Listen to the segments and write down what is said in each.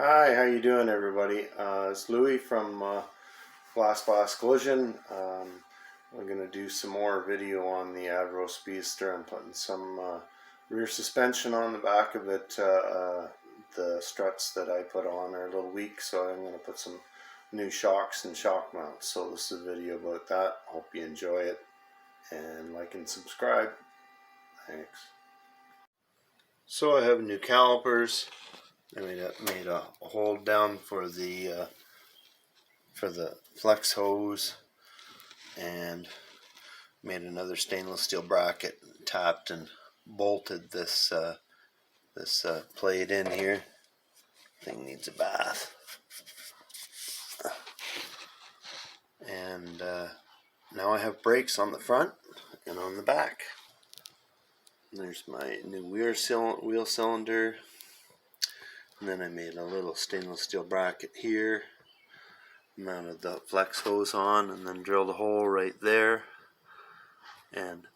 Hi, how you doing, everybody? It's Louis from Blast Collision. I'm going to do some more video on the Avro Speedster. I'm putting some rear suspension on the back of it. The struts that I put on are a little weak, so I'm going to put some new shocks and shock mounts. So this is a video about that. Hope you enjoy it, and like and subscribe. Thanks. So I have new calipers. I made a hold down for the flex hose, and made another stainless steel bracket, tapped and bolted this plate in here. Thing needs a bath. And now I have brakes on the front and on the back. There's my new wheel cylinder. And then I made a little stainless steel bracket here, mounted the flex hose on, and then drilled a hole right there and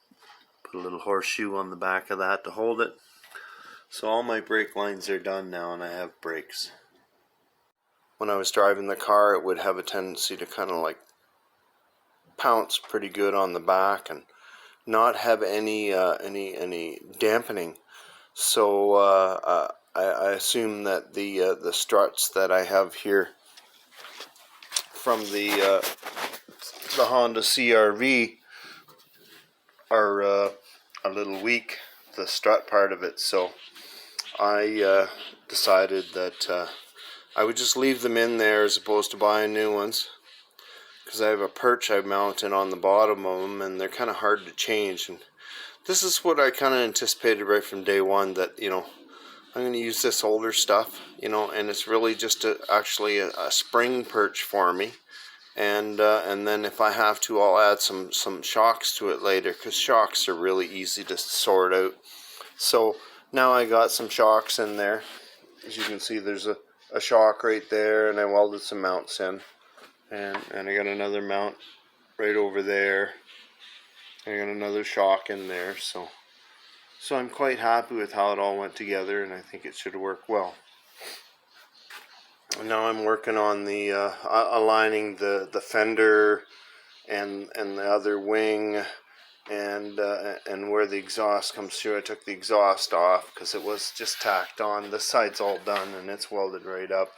put a little horseshoe on the back of that to hold it. So all my brake lines are done now, and I have brakes. When I was driving the car, it would have a tendency to kind of like pounce pretty good on the back and not have any dampening. So I assume that the struts that I have here from the Honda CR-V are a little weak, the strut part of it. So I decided that I would just leave them in there as opposed to buying new ones, because I have a perch I mounted on the bottom of them, and they're kind of hard to change. And this is what I kind of anticipated right from day one, that I'm going to use this older stuff, and it's really just actually a spring perch for me. And then if I have to, I'll add some shocks to it later, because shocks are really easy to sort out. So now I got some shocks in there. As you can see, there's a shock right there, and I welded some mounts in, and I got another mount right over there. I got another shock in there, so I'm quite happy with how it all went together, and I think it should work well. Now I'm working on the aligning the fender and the other wing, and where the exhaust comes through. I took the exhaust off because it was just tacked on. This side's all done and it's welded right up,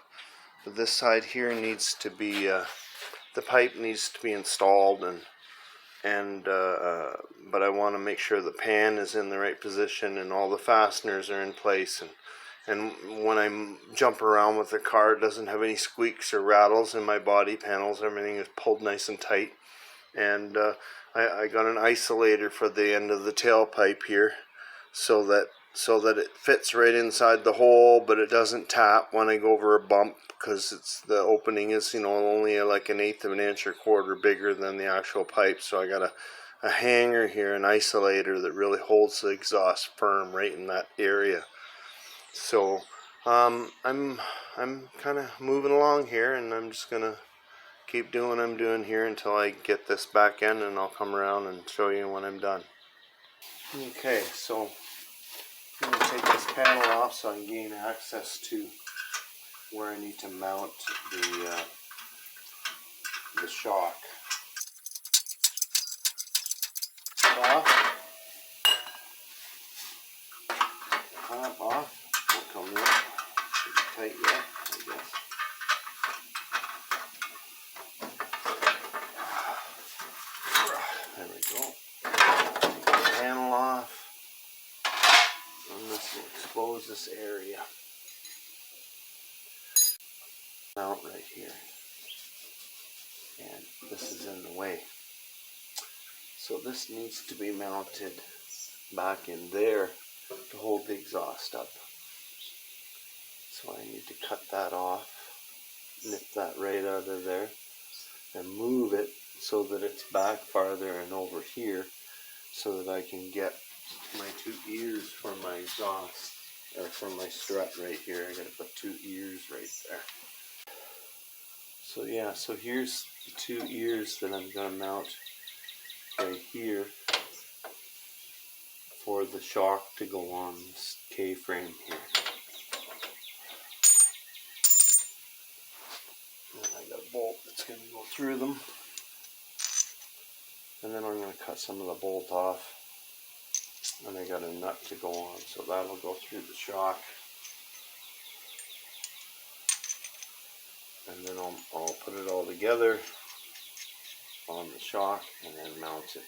but this side here needs to be the pipe needs to be installed, but I want to make sure the pan is in the right position and all the fasteners are in place, and when I jump around with the car, it doesn't have any squeaks or rattles in my body panels. Everything is pulled nice and tight. And I got an isolator for the end of the tailpipe here, so that it fits right inside the hole, but it doesn't tap when I go over a bump, because the opening is only like 1/8 of an inch or quarter bigger than the actual pipe. So I got a hanger here, an isolator that really holds the exhaust firm right in that area. So I'm kind of moving along here, and I'm just gonna keep doing what I'm doing here until I get this back in, and I'll come around and show you when I'm done. Okay, so I'm going to take this panel off so I can gain access to where I need to mount the shock. Off. Top off. Won't come yet. It's tight yet, I guess. There we go. Take the panel off, and this will expose this area. Mount right here, and this is in the way. So this needs to be mounted back in there to hold the exhaust up. So I need to cut that off, nip that right out of there, and move it so that it's back farther and over here, so that I can get my 2 ears for my exhaust, or for my strut right here. I gotta put 2 ears right there. So yeah, so here's the 2 ears that I'm gonna mount right here for the shock to go on this K-frame here. going to go through them, and then I'm going to cut some of the bolt off, and I got a nut to go on, so that'll go through the shock, and then I'll put it all together on the shock and then mount it.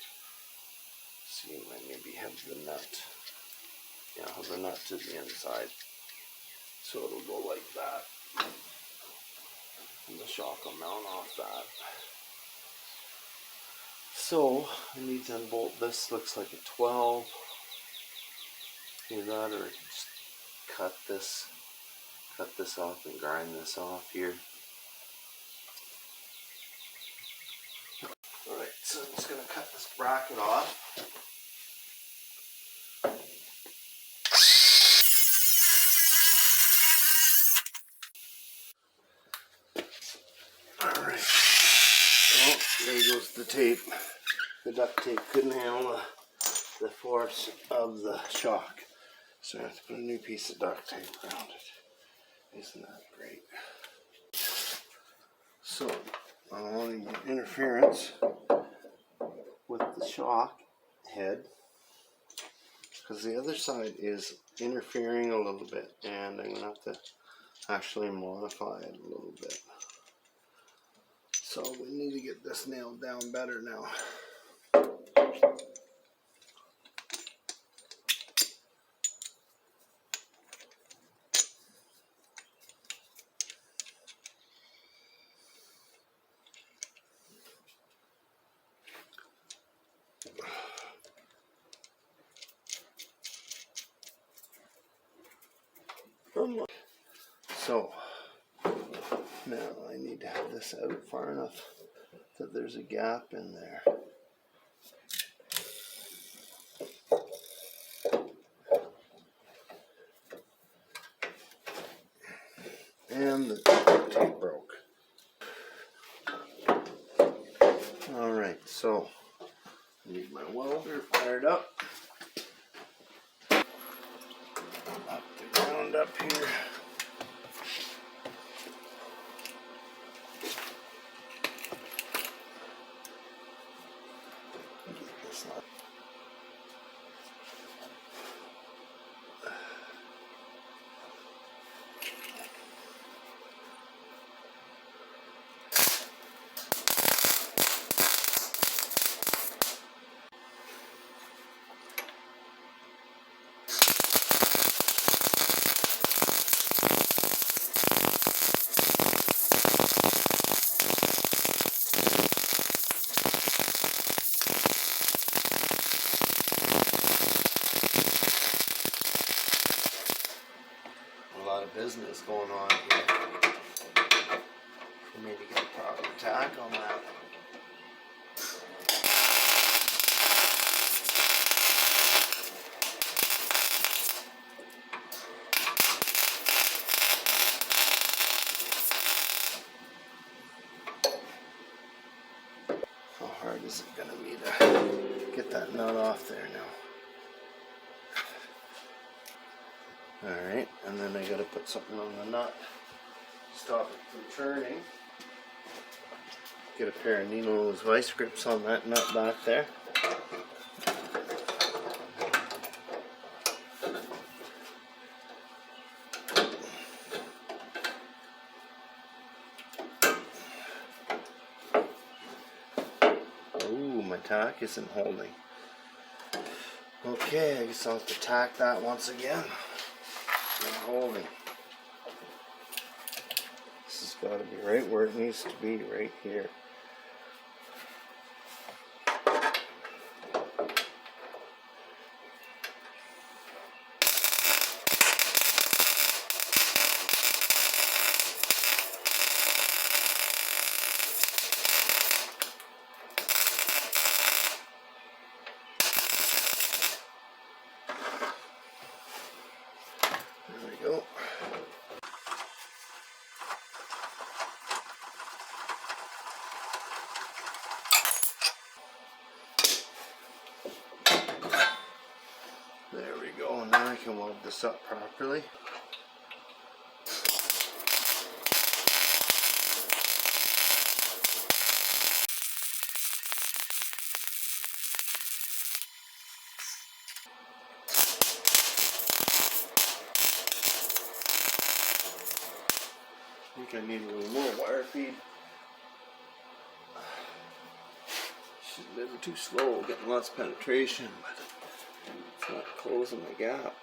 See, I maybe have the nut. Yeah, I'll have the nut to the inside, so it'll go like that, and the shock will mount off that. So I need to unbolt this. Looks like a 12. Either that, or I can just cut this off and grind this off here. Alright, so I'm just going to cut this bracket off. Alright, well, there goes the tape. The duct tape couldn't handle the force of the shock, so I have to put a new piece of duct tape around it. Isn't that great? So, I don't want any interference with the shock head, because the other side is interfering a little bit, and I'm going to have to actually modify it a little bit. So we need to get this nailed down better now. So now I need to have this out far enough that there's a gap in there. And the tape broke. Alright, so I need my welder fired up. Up the ground up here. Business going on here for me to get a proper tack on that. How hard is it going to be to get that nut off there now? Alright, and then I got to put something on the nut, stop it from turning. Get a pair of Nino's vice grips on that nut back there. Ooh, my tack isn't holding. Okay, I guess I'll have to tack that once again. Not holding. This has got to be right where it needs to be, right here. There we go. There we go, now I can weld this up properly. think I need a little more wire feed. She's a little too slow, getting lots of penetration, but it's not closing the gap.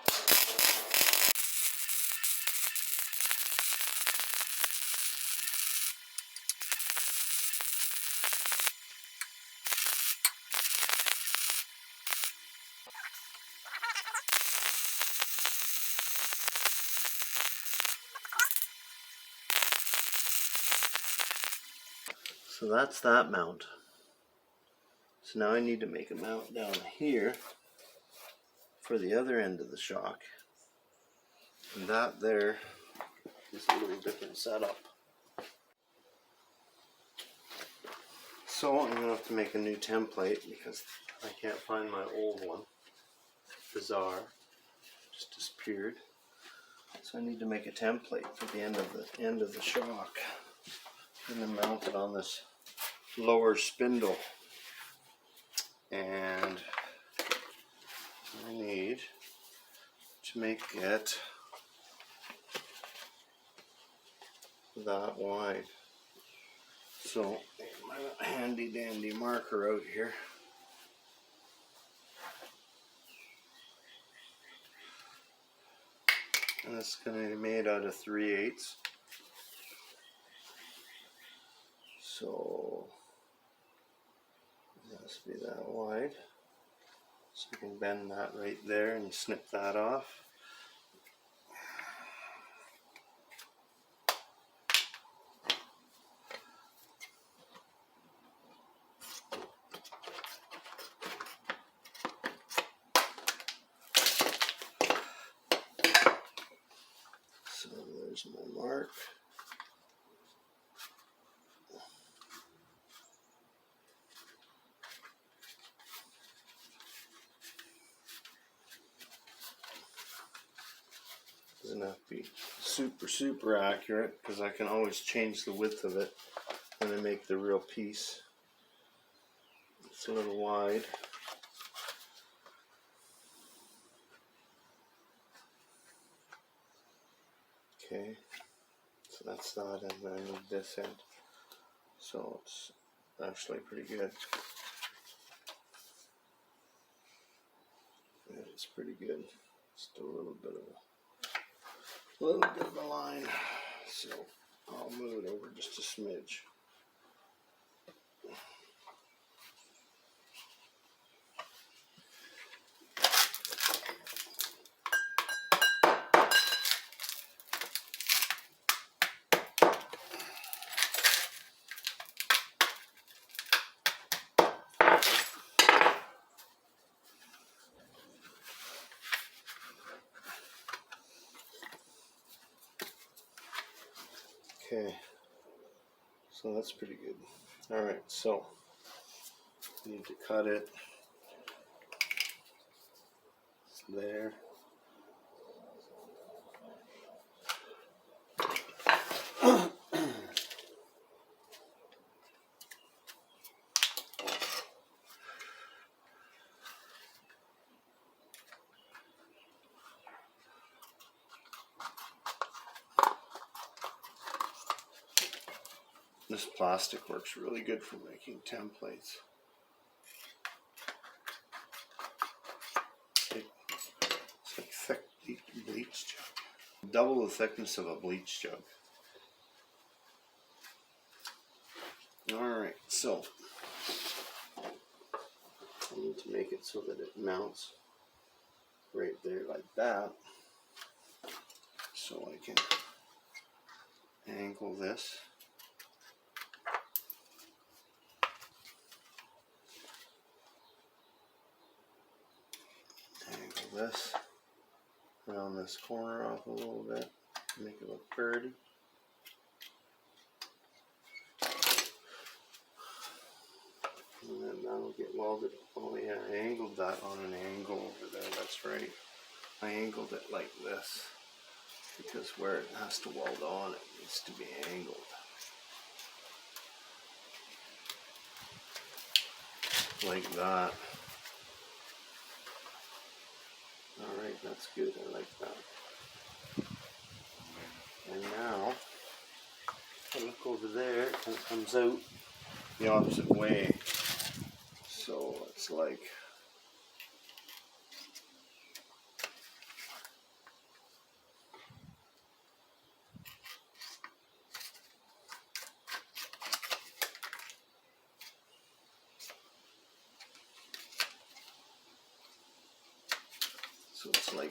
So that's that mount. So now I need to make a mount down here for the other end of the shock. And that there is a little different setup. So I'm going to have to make a new template because I can't find my old one. Bizarre. Just disappeared. So I need to make a template for the end of the shock. And then mount it on this lower spindle. And I need to make it that wide. So my handy dandy marker out here. And it's going to be made out of 3/8. So it has to be that wide. So you can bend that right there and snip that off. So there's my mark. Doesn't have to be super accurate because I can always change the width of it when I make the real piece. It's a little wide. Okay, so that's that, and then I need this end. So it's actually pretty good. Yeah, it's pretty good. Just a little bit of a line. So I'll move it over just a smidge. Okay, so that's pretty good. Alright, so I need to cut it. It's there. This plastic works really good for making templates. It's like thick bleach jug. Double the thickness of a bleach jug. Alright, so I need to make it so that it mounts right there like that. So I can angle this. This, round this corner off a little bit, make it look pretty. And then that'll get welded. Oh yeah, I angled that on an angle over there, that's right. I angled it like this, because where it has to weld on, it needs to be angled. Like that. Alright, that's good, I like that. And now, I look over there, it kind of comes out the opposite way. So it's like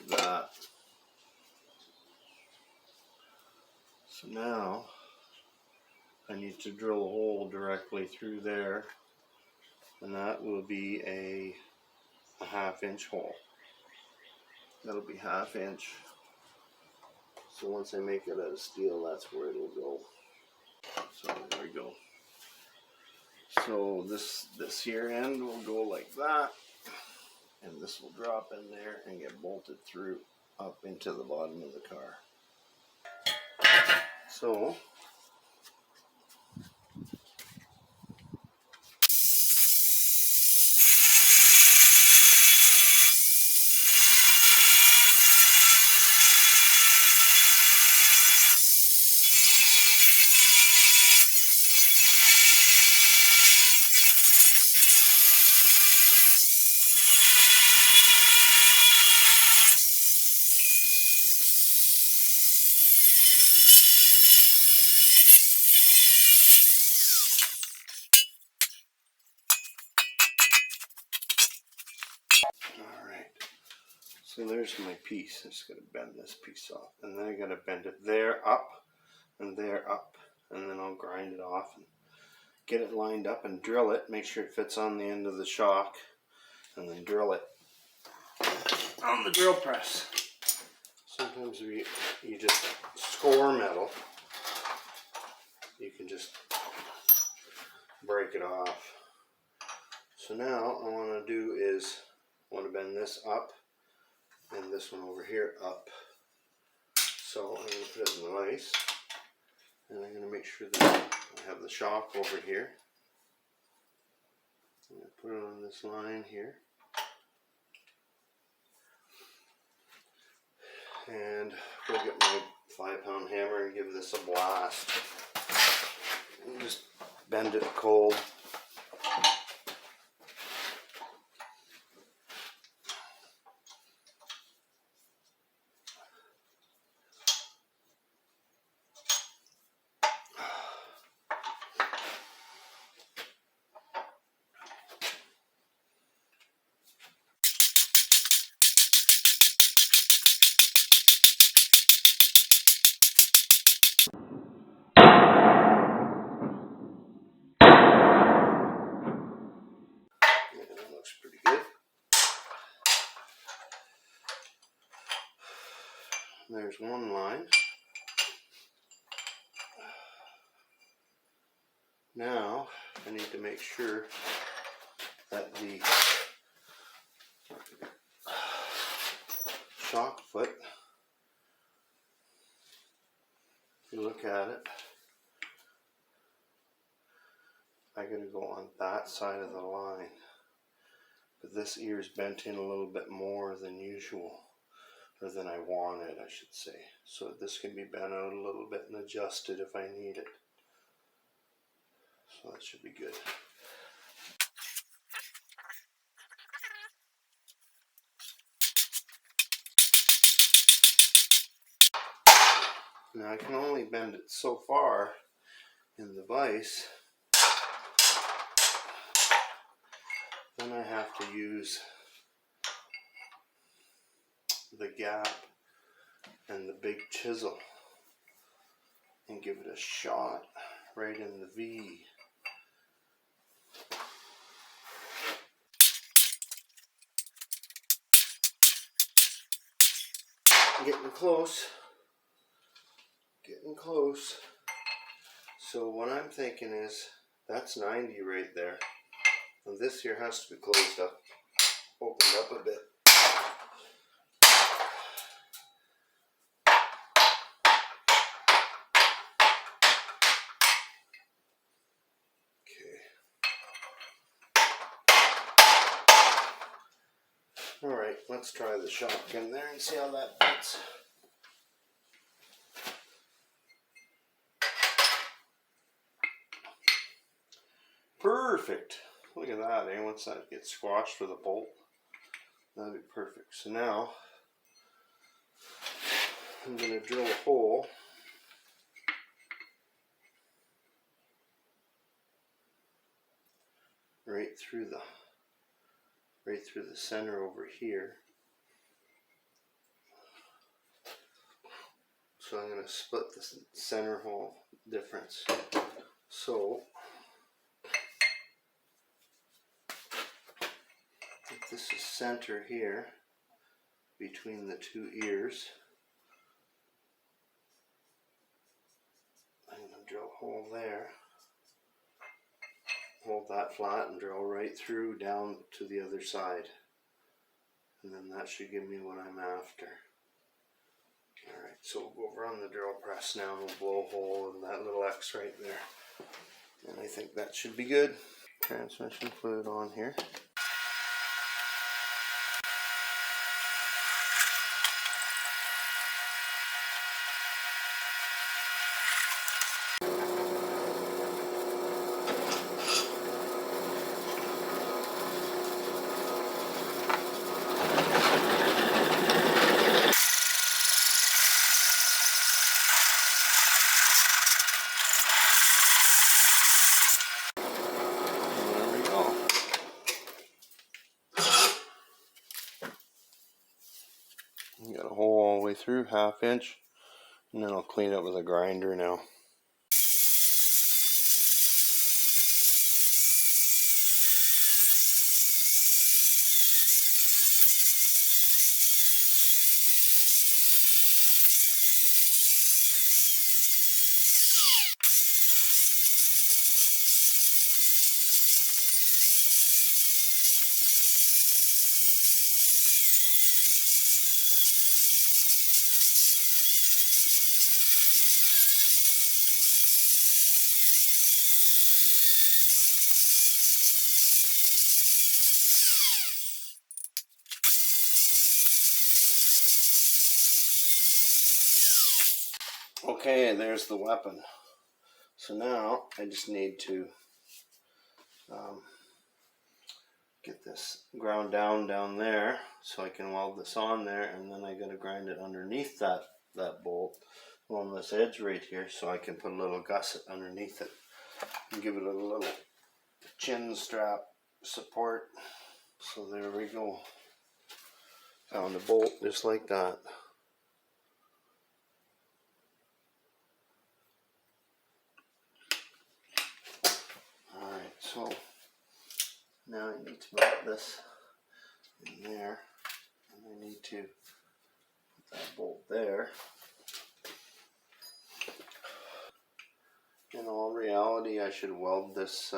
that. So now I need to drill a hole directly through there, and that will be a 1/2 inch hole. That'll be 1/2 inch. So once I make it out of steel, that's where it'll go. So there we go. So this here end will go like that, and this will drop in there and get bolted through up into the bottom of the car. So so there's my piece. I'm just going to bend this piece off, and then I got to bend it there up, and then I'll grind it off and get it lined up and drill it. Make sure it fits on the end of the shock, and then drill it on the drill press. Sometimes you just score metal. You can just break it off. So now what I want to do is I want to bend this up and this one over here up. So I'm going to put it in the vise, and I'm going to make sure that I have the shock over here. I'm going to put it on this line here, and go get my 5-pound hammer and give this a blast. And just bend it cold. Pretty good. There's one line. Now I need to make sure that the shock foot, if you look at it, I gotta go on that side of the line. But this ear is bent in a little bit more than usual, or than I wanted, I should say. So this can be bent out a little bit and adjusted if I need it. So that should be good. Now I can only bend it so far in the vise. Then I have to use the gap and the big chisel and give it a shot right in the V. Getting close. Getting close. So what I'm thinking is that's 90 right there. And this here has to be closed up, opened up a bit. Okay. Alright, let's try the shock in there and see how that fits. perfect. Look at that, eh? Once that gets squashed with a bolt, that'd be perfect. So now I'm going to drill a hole right through the center over here. So I'm going to split the center hole difference. So if this is center here between the two ears, I'm going to drill a hole there, hold that flat and drill right through down to the other side, and then that should give me what I'm after. Alright, so we'll go over on the drill press now and we'll blow a hole in that little X right there, and I think that should be good. Transmission fluid on here. You got a hole all the way through, 1/2 inch, and then I'll clean it with a grinder now. Okay, there's the weapon. So now I just need to get this ground down there so I can weld this on there, and then I got to grind it underneath that bolt on this edge right here so I can put a little gusset underneath it and give it a little chin strap support. So there we go. Found a bolt just like that. Alright, so now I need to put this in there, and I need to put that bolt there. In all reality, I should weld this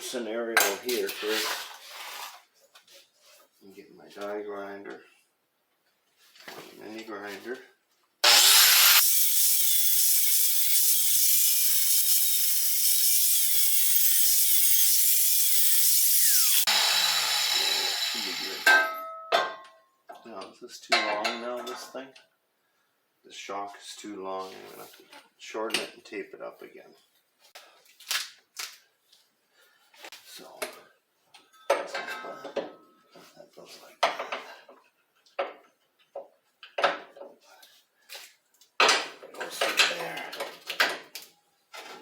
scenario here first. And get my die grinder, my mini grinder. Should be good. Now, is this too long now, this thing? The shock is too long. I'm going to have to shorten it and tape it up again. So, that goes like that. It goes through there.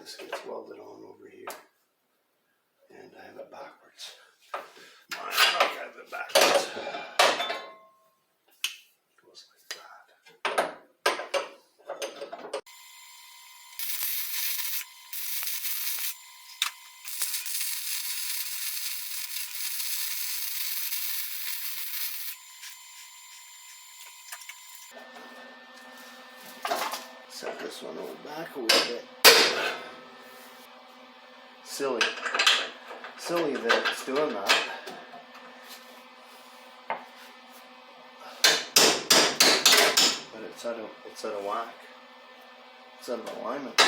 This gets welded on over here. And I have it backwards. I have it backwards. It goes like that. Set this one over back a little bit. Silly that it's doing that. But it's out of whack. It's out of alignment.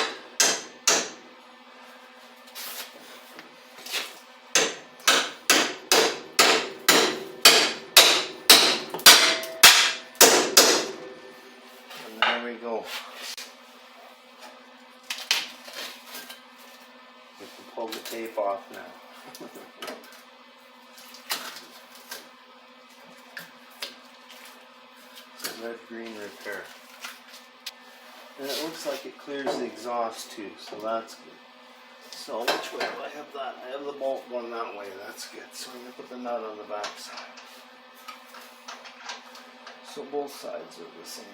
And there we go. We can pull the tape off now. Red green repair. And it looks like it clears the exhaust too, so that's good. So which way do I have that? I have the bolt going that way, that's good. So I'm going to put the nut on the back side. So both sides are the same.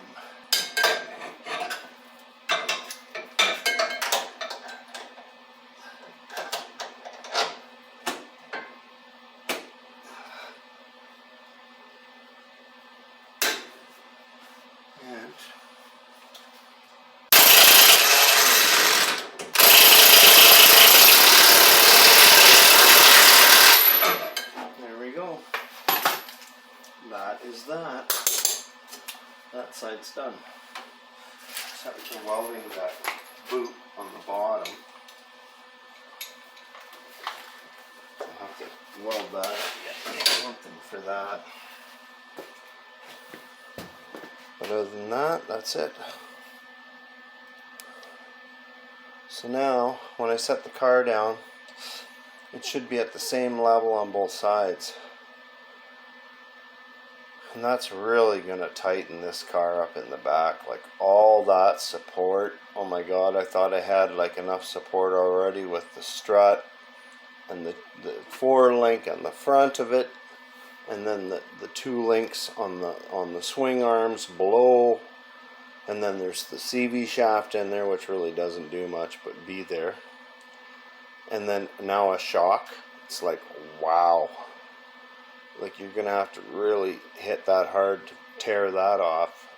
And there we go. That is that. That side's done. Just have to welding that boot on the bottom. I'll have to weld that up again. Something for that. But other than that, that's it. So now, when I set the car down, it should be at the same level on both sides. And that's really going to tighten this car up in the back. Like all that support. Oh my god, I thought I had like enough support already with the strut and the 4-link on the front of it. And then the 2 links on the swing arms below. And then there's the CV shaft in there, which really doesn't do much but be there. And then now a shock. It's like, wow. Like you're gonna have to really hit that hard to tear that off.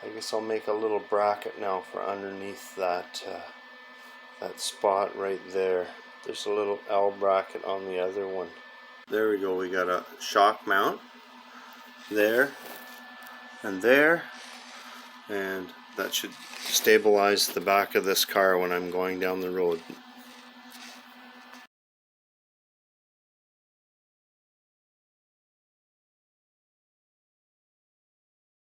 I guess I'll make a little bracket now for underneath that that spot right there. There's a little L bracket on the other one. There we go. We got a shock mount there and there, and that should stabilize the back of this car when I'm going down the road.